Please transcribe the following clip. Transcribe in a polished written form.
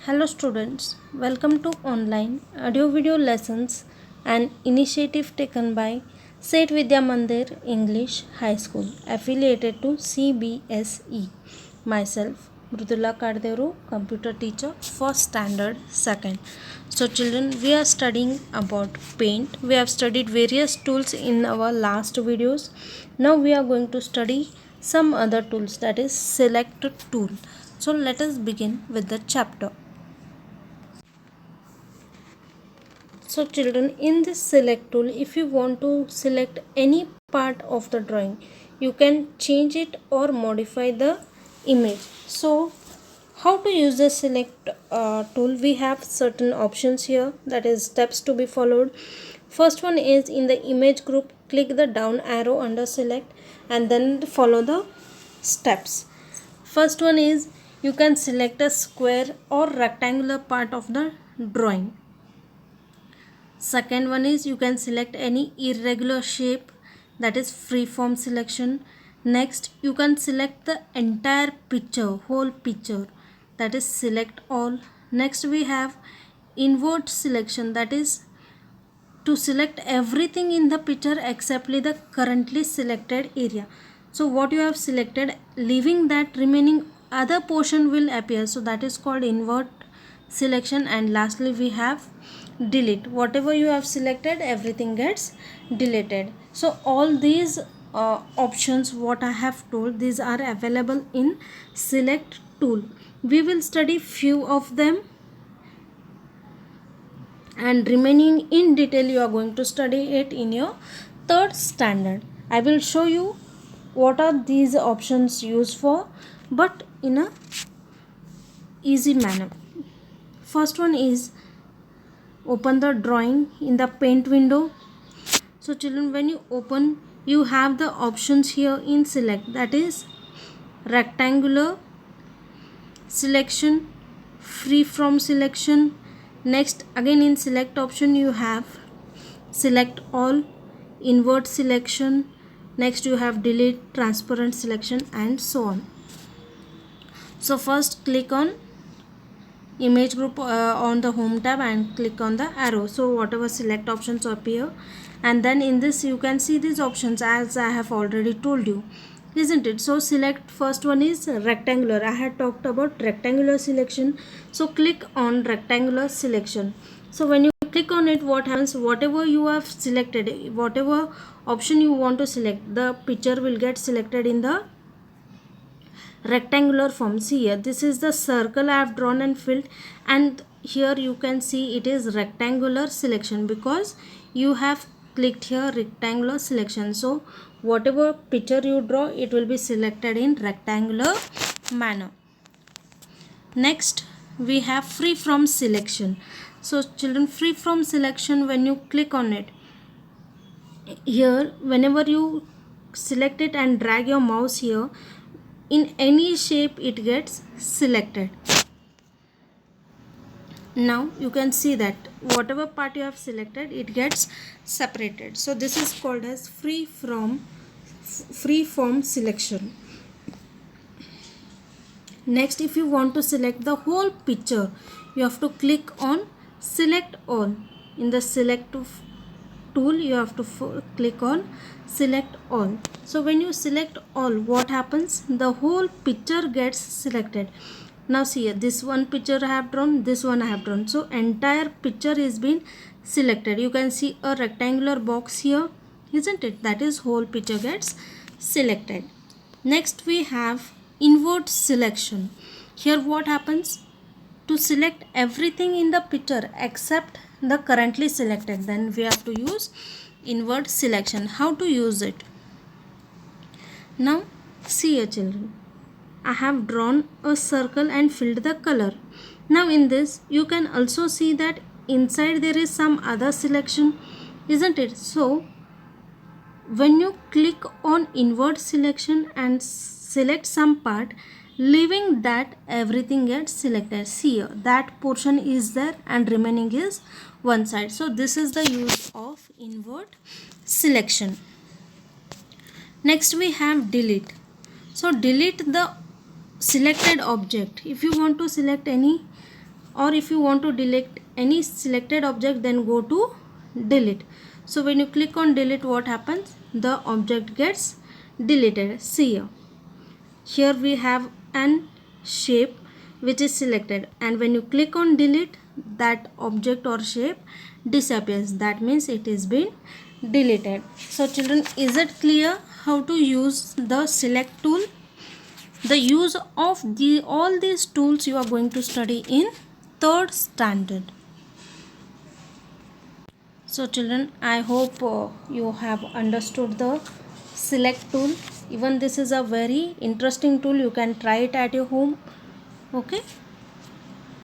Hello students, welcome to online audio video lessons, an initiative taken by Set Vidya Mandir English High School affiliated to CBSE. Myself Mrudula Kadderu, computer teacher, first standard, second. So children, we are studying about paint. We have studied various tools in our last videos. Now we are going to study some other tools, that is select tool. So let us begin with the chapter. So children, in this select tool, if you want to select any part of the drawing, you can change it or modify the image. So how to use the select tool? We have certain options here, that is steps to be followed. First one is, in the image group, click the down arrow under select and then follow the steps. First one is, you can select a square or rectangular part of the drawing. Second one is, you can select any irregular shape, that is freeform selection. Next, you can select the entire picture, whole picture, that is select all. Next we have invert selection, that is to select everything in the picture except the currently selected area. So what you have selected, leaving that, remaining other portion will appear, so that is called invert selection. And lastly we have delete, whatever you have selected everything gets deleted. So all these options what I have told, these are available in select tool. We will study few of them and remaining in detail you are going to study it in your third standard. I will show you what are these options used for, but in a easy manner. First one is, open the drawing in the paint window. So children, when you open, you have the options here in select, that is rectangular selection, free from selection. Next, again in select option you have select all, invert selection. Next you have delete, transparent selection, and so on. So first click on image group on the home tab and click on the arrow, so whatever select options appear, and then in this you can see these options as I have already told you, isn't it? So select, first one is rectangular. I had talked about rectangular selection, so click on rectangular selection. So when you click on it, what happens, whatever you have selected, whatever option you want to select, the picture will get selected in the rectangular form. See here, this is the circle I have drawn and filled, and here you can see it is rectangular selection because you have clicked here rectangular selection. So whatever picture you draw, it will be selected in rectangular manner. Next we have free from selection. So children, free from selection, when you click on it, here whenever you select it and drag your mouse here, in any shape it gets selected. Now you can see that whatever part you have selected, it gets separated. So this is called as free form selection. Next, if you want to select the whole picture, you have to click on select all. In the select tool you have to click on select all. So when you select all, what happens, the whole picture gets selected. Now see here, this one picture I have drawn, this one I have drawn, so entire picture is been selected. You can see a rectangular box here, isn't it? That is whole picture gets selected. Next we have invert selection. Here what happens, to select everything in the picture except the currently selected, then we have to use invert selection. How to use it? Now see here children, I have drawn a circle and filled the color. Now in this you can also see that inside there is some other selection, isn't it? So when you click on invert selection and select some part, leaving that, everything gets selected. See here, that portion is there and remaining is one side. So this is the use of invert selection. Next we have delete. So delete the selected object. If you want to select any or if you want to delete any selected object, then go to delete. So when you click on delete, what happens? The object gets deleted. See here we have an shape which is selected, and when you click on delete, that object or shape disappears. That means it is been deleted. So children, is it clear how to use the select tool? The use of all these tools you are going to study in 3rd standard. So children, I hope you have understood the select tool. Even this is a very interesting tool. You can try it at your home. Okay.